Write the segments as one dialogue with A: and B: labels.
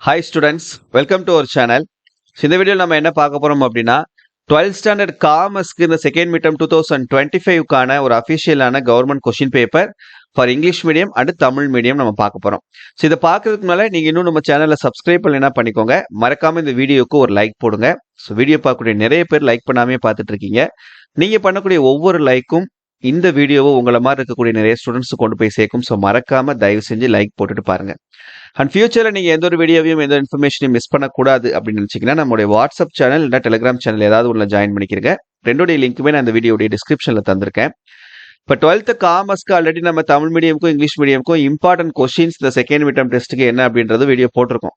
A: Hi students, welcome to our channel. இந்த வீடியோவில் நம்ம என்ன பார்க்க போறோம் அப்படின்னா 12th ஸ்டாண்டர்ட் காமர்ஸ்க்கு இந்த செகண்ட் மிட்டம் 2025க்கான ஒரு அஃபிஷியலான government question paper for English medium and Tamil medium நம்ம பார்க்க போறோம். ஸோ இதை பார்க்கறதுக்கு முன்னால நீங்க இன்னும் நம்ம சேனலை சப்ஸ்கிரைப் பண்ணலைன்னா பண்ணிக்கோங்க. மறக்காம இந்த வீடியோக்கு ஒரு லைக் போடுங்க. ஸோ வீடியோ பார்க்கக்கூடிய நிறைய பேர் லைக் பண்ணாமே பார்த்துட்டு இருக்கீங்க. நீங்க பண்ணக்கூடிய ஒவ்வொரு லைக்கும் இந்த வீடியோவை உங்களை மாதிரி இருக்கக்கூடிய நிறைய ஸ்டூடெண்ட்ஸ் கொண்டு போய் சேர்க்கும். ஸோ மறக்காம தயவு செஞ்சு லைக் போட்டுட்டு பாருங்க. அண்ட் ஃபியூச்சர்ல நீங்க எந்த ஒரு வீடியோவையும் எந்த இன்ஃபர்மேஷனையும் மிஸ் பண்ணக்கூடாது அப்படின்னு நினைச்சீங்கன்னா நம்மளுடைய வாட்ஸ்அப் சேனல் இல்லை டெலிகிராம் சேனல் ஏதாவது உள்ள ஜாயின் பண்ணிக்கிறேங்க. ரெண்டோடைய லிங்க்குமே நான் இந்த வீடியோடைய டிஸ்கிரிப்ஷன்ல தந்திருக்கேன். இப்போ 12th காமர்ஸ்க்கு ஆல்ரெடி நம்ம தமிழ் மீடியமுக்கும் இங்கிலீஷ் மீடியமுக்கும் இம்பார்ட்டன்ட் கொஸ்டின்ஸ் இந்த செகண்ட் மிட்டம் டெஸ்ட்டுக்கு என்ன அப்படின்றது வீடியோ போட்டிருக்கோம்.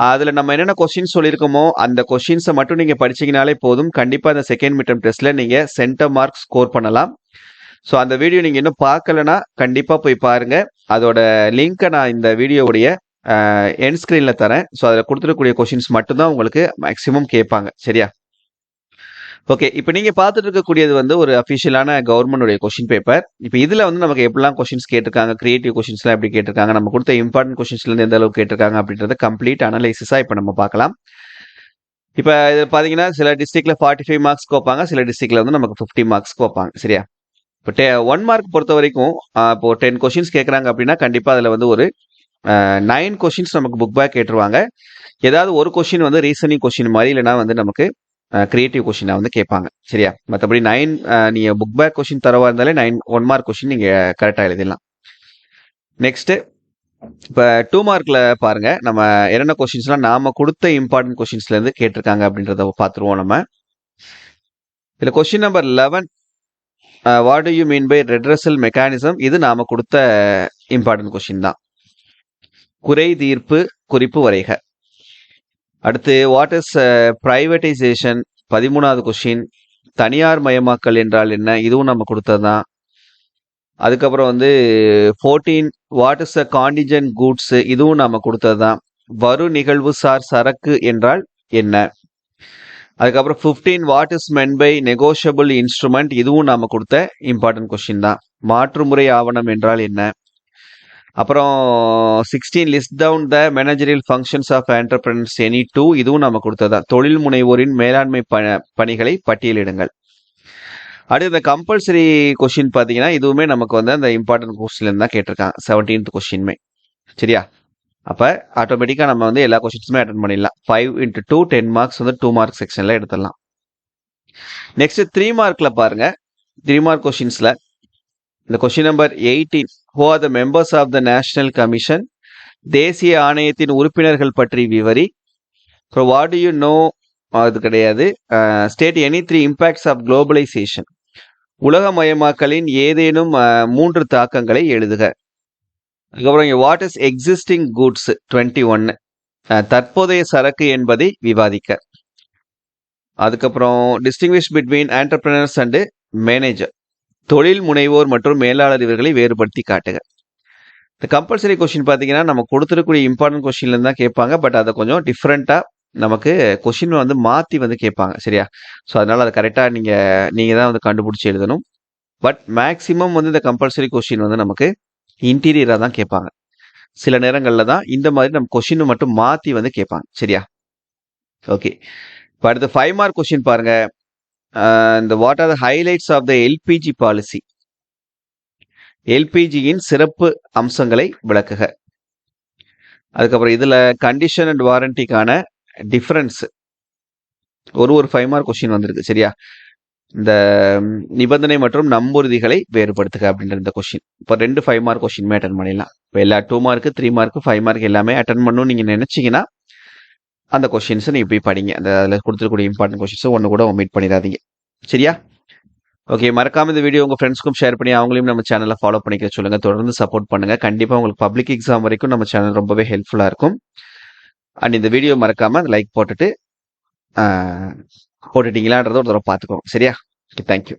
A: அதுல நம்ம என்னென்ன கொஸ்டின்ஸ் சொல்லியிருக்கோமோ அந்த கொஸ்டின்ஸை மட்டும் நீங்க படிச்சீங்கனாலே போதும். கண்டிப்பா இந்த செகண்ட் மிட்டம் டெஸ்ட்ல நீங்க சென்டர் மார்க் ஸ்கோர் பண்ணலாம். ஸோ அந்த வீடியோ நீங்க இன்னும் பார்க்கலனா கண்டிப்பா போய் பாருங்க. அதோட லிங்கை நான் இந்த வீடியோவுடைய எண்ட் ஸ்கிரீன்ல தரேன். ஸோ அதில் கொடுத்துருக்கக்கூடிய கொஸ்டின்ஸ் மட்டும்தான் உங்களுக்கு மேக்சிமம் கேட்பாங்க. சரியா? ஓகே, இப்போ நீங்க பார்த்துட்டு இருக்கக்கூடியது வந்து ஒரு அஃபிஷியலான கவர்மெண்டுடைய கொஸ்டின் பேப்பர். இப்போ இதுல வந்து நமக்கு எப்படிலாம் கொஸ்டின்ஸ் கேட்டிருக்காங்க, கிரியேட்டிவ் கொஸ்டின்ஸ்லாம் எப்படி கேட்டிருக்காங்க, நம்ம கொடுத்த இம்பார்ட்டன்ட் கொஸ்டின்ஸ்ல இருந்து எந்த அளவுக்கு கேட்டிருக்காங்க அப்படின்றத கம்ப்ளீட் அனலைசிஸா இப்போ நம்ம பார்க்கலாம். இப்போ இது பார்த்தீங்கன்னா சில டிஸ்ட்ரிக்ட்ல 45 மார்க்ஸ் வைப்பாங்க, சில டிஸ்ட்ரிக்ட்ல வந்து நமக்கு 50 மார்க்ஸ்க்கு வைப்பாங்க. சரியா? இப்போ 1 மார்க் பொறுத்த வரைக்கும் இப்போ 10 கொஸ்டின்ஸ் கேட்குறாங்க அப்படின்னா கண்டிப்பா அதில் வந்து ஒரு 9 கொஸ்டின்ஸ் நமக்கு புக் பேக் கேட்டுருவாங்க. ஏதாவது ஒரு கொஸ்டின் வந்து ரீசனிங் கொஸ்டின் மாதிரி இல்லைனா வந்து நமக்கு கிரியேட்டிவ் கொஸ்டினை வந்து கேட்பாங்க. சரியா? மற்றபடி 9 நீங்க புக் பேக் கொஸ்டின் தரவா இருந்தாலே 9 1 மார்க் கொஸ்டின் நீங்க கரெக்டாக எழுதிடலாம். நெக்ஸ்ட் இப்போ 2 மார்க்ல பாருங்க நம்ம என்னென்ன கொஸ்டின்ஸ்லாம் நாம கொடுத்த இம்பார்ட்டன்ட் கொஸ்டின்ஸ்ல இருந்து கேட்டிருக்காங்க அப்படின்றத பார்த்துருவோம். நம்ம இதுல question number 11 what do you mean by redressal mechanism, இது நாம கொடுத்த இம்பார்ட்டன்ட் கொஸ்டின் தான். குறை தீர்ப்பு குறிப்பு வரைக. அடுத்து வாட் இஸ் பிரைவேட்டைசேஷன், 13வது கொஸ்டின். தனியார் மயமாக்கல் என்றால் என்ன, இதுவும் நம்ம கொடுத்ததுதான். அதுக்கப்புறம் வந்து 14 வாட் இஸ் அ காண்டிஜென்ட் கூட்ஸ், இதுவும் நாம கொடுத்ததுதான். வரு நிகழ்வு சார் சரக்கு என்றால் என்ன. அதுக்கப்புறம் 15 what is meant by negotiable instrument, இதுவும் நாம கொடுத்த இம்பார்ட்டன்ட் கொஸ்டின் தான். மாற்றுமுறை ஆவணம் என்றால் என்ன. அப்புறம் 16 list down the managerial functions of entrepreneurs any 2, இதுவும் நம்ம கொடுத்ததா. தொழில் முனைவோரின் மேலாண்மை பணிகளை பட்டியலிடுங்கள். அடுத்து இந்த கம்பல்சரி கொஸ்டின் பார்த்தீங்கன்னா இதுவுமே நமக்கு வந்து அந்த இம்பார்ட்டன்ட் கொஸ்டின் தான் கேட்டிருக்காங்க. 17th கொஸ்டின்மே. சரியா? அப்போ ஆட்டோமேட்டிக்காக நம்ம வந்து எல்லா கொஸ்டின்ஸுமே அட்டன் பண்ணிடலாம். 5 × 2 10 மார்க்ஸ் வந்து 2 மார்க் செக்ஷனில் எடுத்துடலாம். நெக்ஸ்ட் 3 மார்க்ல பாருங்க. 3 மார்க் கொஸ்டின்ஸ்ல இந்த question number 18 who are the members of the national commission, தேசிய ஆணையத்தின் உறுப்பினர்கள் பற்றி விவரி. அப்புறம் what do you know, அது கிடையாது. State any 3 impacts of globalization, உலகமயமாக்கலின் ஏதேனும் 3 தாக்கங்களை எழுதுக. அதுக்கப்புறம் வாட் இஸ் எக்ஸிஸ்டிங் கூட்ஸ் 21, தற்போதைய சரக்கு என்பதை விவாதிக்க. அதுக்கப்புறம் distinguish between entrepreneurs and manager, தொழில் முனைவோர் மற்றும் மேலாளர் இவர்களை வேறுபடுத்தி காட்டுக. இந்த கம்பல்சரி கொஸ்டின் பார்த்தீங்கன்னா நம்ம கொடுத்துருக்கூடிய இம்பார்ட்டன்ட் கொஸ்டின்ல தான் கேட்பாங்க. பட் அதை கொஞ்சம் டிஃப்ரெண்டா நமக்கு கொஸ்டின் வந்து மாற்றி வந்து கேட்பாங்க. சரியா? ஸோ அதனால அதை கரெக்டாக நீங்க தான் வந்து கண்டுபிடிச்சி எழுதணும். பட் மேக்சிமம் வந்து இந்த கம்பல்சரி கொஸ்டின் வந்து நமக்கு இன்டீரியராக தான் கேட்பாங்க. சில நேரங்களில் தான் இந்த மாதிரி நம்ம கொஸ்டின் மட்டும் மாற்றி வந்து கேட்பாங்க. சரியா? ஓகே, இப்போ அடுத்து 5 மார்க் கொஸ்டின் பாருங்க. இந்த what are the highlights of the LPG policy, எல்பிஜியின் சிறப்பு அம்சங்களை விளக்குக. அதுக்கப்புறம் இதுல கண்டிஷன் அண்ட் வாரண்டிக்கான டிஃபரன்ஸ் ஒரு 5 மார்க் கொஸ்டின் வந்திருக்கு. சரியா? இந்த நிபந்தனை மற்றும் நம்புறுதிகளை வேறுபடுத்துக அப்படின்ற இந்த கொஸ்டின். இப்போ 2 5 மார்க் கொஸ்டின்மே அட்டன் பண்ணிடலாம். இப்போ எல்லா 2 மார்க் 3 மார்க் 5 மார்க் எல்லாமே அட்டன் பண்ணணும்னு நீங்க நினைச்சீங்கன்னா அந்த கொஸ்டின்ஸை நீங்க போய் படிங்க. அந்த அதில் கொடுத்துருக்கூடிய இம்பார்ட்டன்ட் கொஸ்டின்ஸை ஒன்று கூட ஒமிட் பண்ணிடாதீங்க. சரியா? ஓகே, மறக்காம இந்த வீடியோ உங்க ஃப்ரெண்ட்ஸ்க்கும் ஷேர் பண்ணி அவங்களையும் நம்ம சேனலை ஃபாலோ பண்ணிக்க சொல்லுங்க. தொடர்ந்து சப்போர்ட் பண்ணுங்க. கண்டிப்பா உங்களுக்கு பப்ளிக் எக்ஸாம் வரைக்கும் நம்ம சேனல் ரொம்பவே ஹெல்ப்ஃபுல்லா இருக்கும். அண்ட் இந்த வீடியோ மறக்காம லைக் போட்டுட்டீங்களான்றத ஒரு தடவை பார்த்துக்கோங்க. சரியா? தேங்க்யூ.